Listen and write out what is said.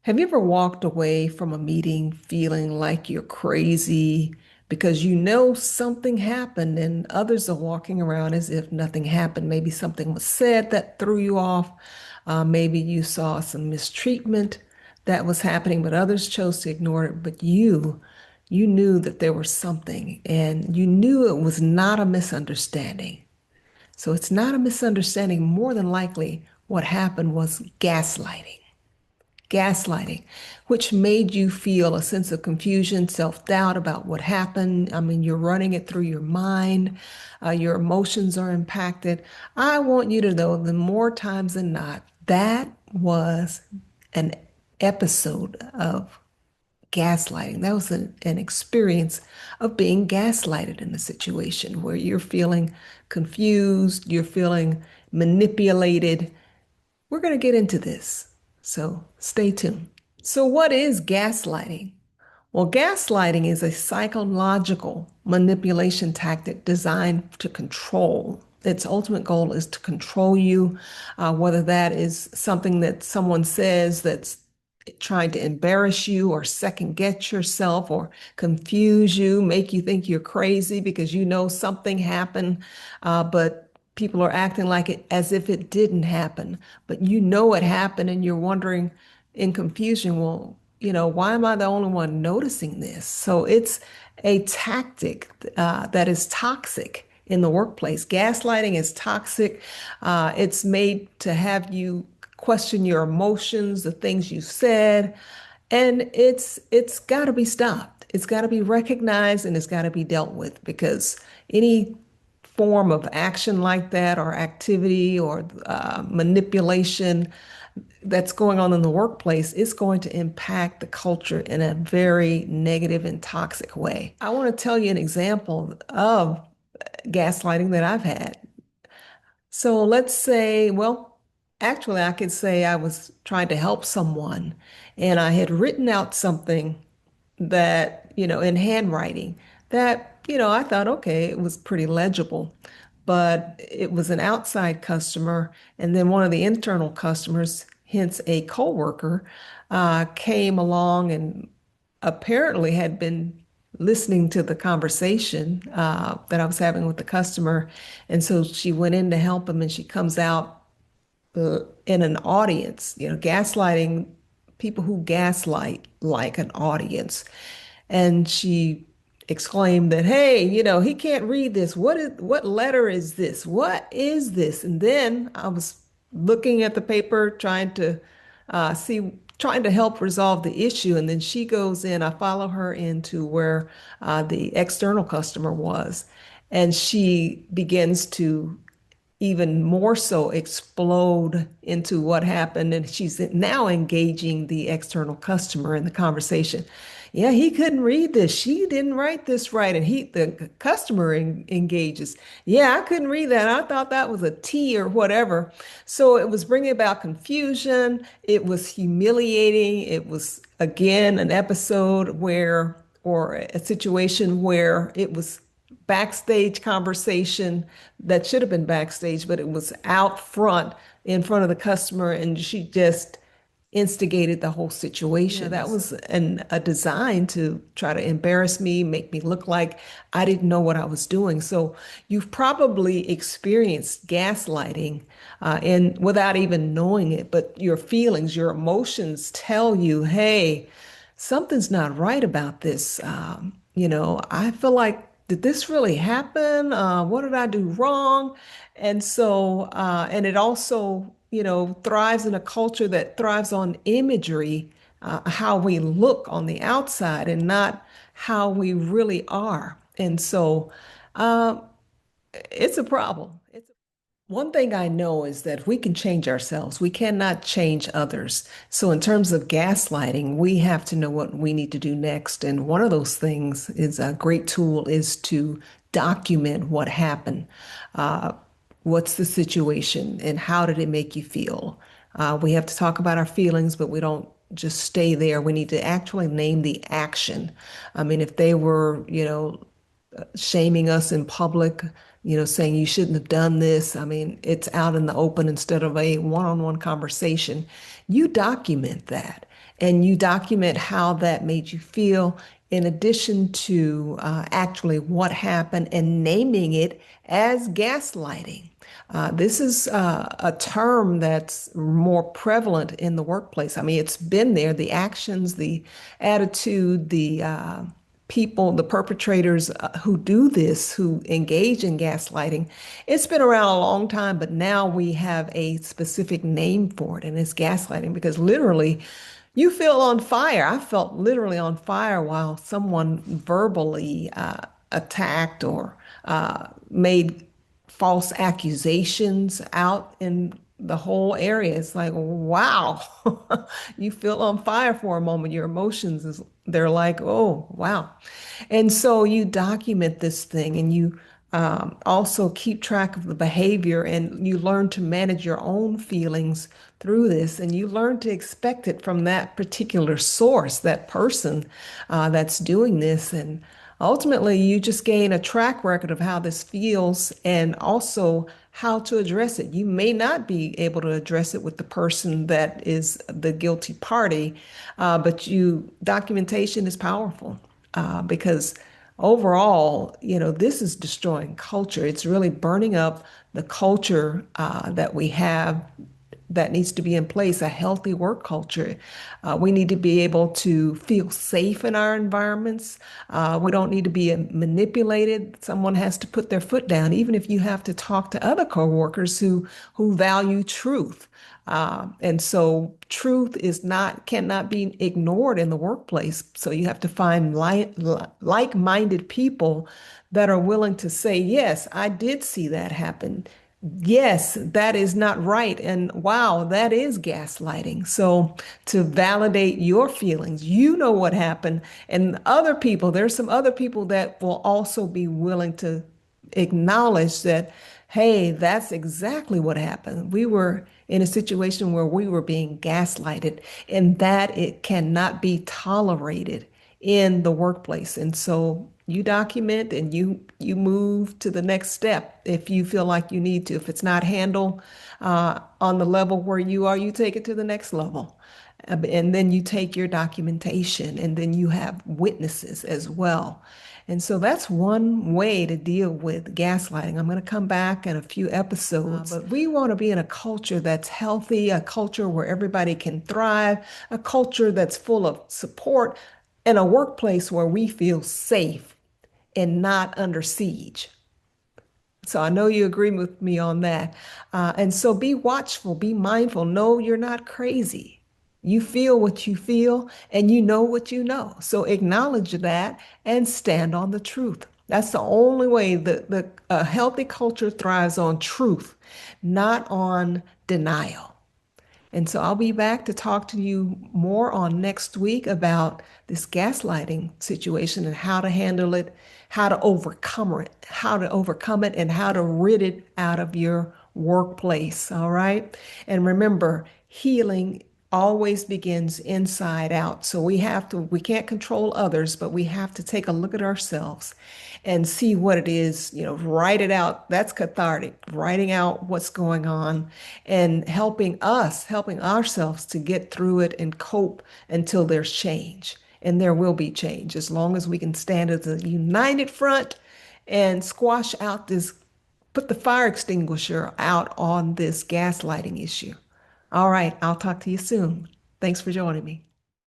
Have you ever walked away from a meeting feeling like you're crazy because you know something happened and others are walking around as if nothing happened? Maybe something was said that threw you off. Maybe you saw some mistreatment that was happening, but others chose to ignore it. But you knew that there was something and you knew it was not a misunderstanding. So it's not a misunderstanding. More than likely, what happened was gaslighting, which made you feel a sense of confusion, self-doubt about what happened. I mean, you're running it through your mind, your emotions are impacted. I want you to know that more times than not, that was an episode of gaslighting. That was an experience of being gaslighted in a situation where you're feeling confused, you're feeling manipulated. We're going to get into this, so stay tuned. So, what is gaslighting? Well, gaslighting is a psychological manipulation tactic designed to control. Its ultimate goal is to control you, whether that is something that someone says that's trying to embarrass you or second guess yourself or confuse you, make you think you're crazy because you know something happened, but people are acting like it as if it didn't happen. But you know it happened and you're wondering in confusion, well, why am I the only one noticing this? So it's a tactic that is toxic in the workplace. Gaslighting is toxic. It's made to have you question your emotions, the things you said, and it's got to be stopped. It's got to be recognized and it's got to be dealt with because any form of action like that or activity or manipulation that's going on in the workplace is going to impact the culture in a very negative and toxic way. I want to tell you an example of gaslighting that I've had. So let's say, well, actually, I could say I was trying to help someone and I had written out something that, in handwriting that, I thought, okay, it was pretty legible, but it was an outside customer. And then one of the internal customers, hence a coworker, came along and apparently had been listening to the conversation that I was having with the customer. And so she went in to help him and she comes out in an audience, gaslighting people who gaslight like an audience. And she exclaimed that, hey, he can't read this. What letter is this? What is this? And then I was looking at the paper, trying to help resolve the issue. And then she goes in, I follow her into where the external customer was. And she begins to even more so explode into what happened. And she's now engaging the external customer in the conversation. Yeah, he couldn't read this. She didn't write this right. And the customer engages. Yeah, I couldn't read that. I thought that was a T or whatever. So it was bringing about confusion. It was humiliating. It was, again, an episode or a situation where it was backstage conversation that should have been backstage, but it was out front in front of the customer, and she just instigated the whole situation. That was a design to try to embarrass me, make me look like I didn't know what I was doing. So you've probably experienced gaslighting and without even knowing it, but your feelings, your emotions tell you, hey, something's not right about this. I feel like, did this really happen? What did I do wrong? And so, and it also, thrives in a culture that thrives on imagery, how we look on the outside and not how we really are. And so, uh, it's a problem. One thing I know is that we can change ourselves. We cannot change others. So, in terms of gaslighting, we have to know what we need to do next. And one of those things is a great tool is to document what happened. Uh, what's the situation and how did it make you feel? We have to talk about our feelings, but we don't just stay there. We need to actually name the action. I mean, if they were, shaming us in public, saying you shouldn't have done this. I mean, it's out in the open instead of a one-on-one conversation. You document that. and you document how that made you feel, in addition to actually what happened and naming it as gaslighting. This is a term that's more prevalent in the workplace. I mean, it's been there, the actions, the attitude, the people, the perpetrators who do this, who engage in gaslighting. It's been around a long time, but now we have a specific name for it, and it's gaslighting because literally you feel on fire. I felt literally on fire while someone verbally attacked or made false accusations out in the whole area. It's like, wow, you feel on fire for a moment. Your emotions is they're like, oh, wow. And so you document this thing and you also keep track of the behavior and you learn to manage your own feelings through this and you learn to expect it from that particular source, that person that's doing this. And ultimately, you just gain a track record of how this feels and also how to address it. You may not be able to address it with the person that is the guilty party, but documentation is powerful because overall, this is destroying culture. It's really burning up the culture that we have that needs to be in place, a healthy work culture. We need to be able to feel safe in our environments. We don't need to be manipulated. Someone has to put their foot down, even if you have to talk to other coworkers who value truth. And so truth is not cannot be ignored in the workplace. So you have to find like-minded people that are willing to say, yes, I did see that happen. Yes, that is not right. And wow, that is gaslighting. So to validate your feelings, you know what happened. And other people, there's some other people that will also be willing to acknowledge that, hey, that's exactly what happened. We were in a situation where we were being gaslighted, and that it cannot be tolerated in the workplace. And so you document and you move to the next step if you feel like you need to. If it's not handled on the level where you are, you take it to the next level. And then you take your documentation and then you have witnesses as well. And so that's one way to deal with gaslighting. I'm going to come back in a few episodes, but we want to be in a culture that's healthy, a culture where everybody can thrive, a culture that's full of support, and a workplace where we feel safe and not under siege. So I know you agree with me on that. And so be watchful, be mindful. No, you're not crazy. You feel what you feel and you know what you know. So acknowledge that and stand on the truth. That's the only way that a healthy culture thrives on truth, not on denial. And so I'll be back to talk to you more on next week about this gaslighting situation and how to handle it, how to overcome it, and how to rid it out of your workplace. All right. And remember, healing always begins inside out. So we can't control others, but we have to take a look at ourselves and see what it is, write it out. That's cathartic, writing out what's going on and helping ourselves to get through it and cope until there's change. And there will be change as long as we can stand as a united front and squash out put the fire extinguisher out on this gaslighting issue. All right, I'll talk to you soon. Thanks for joining me.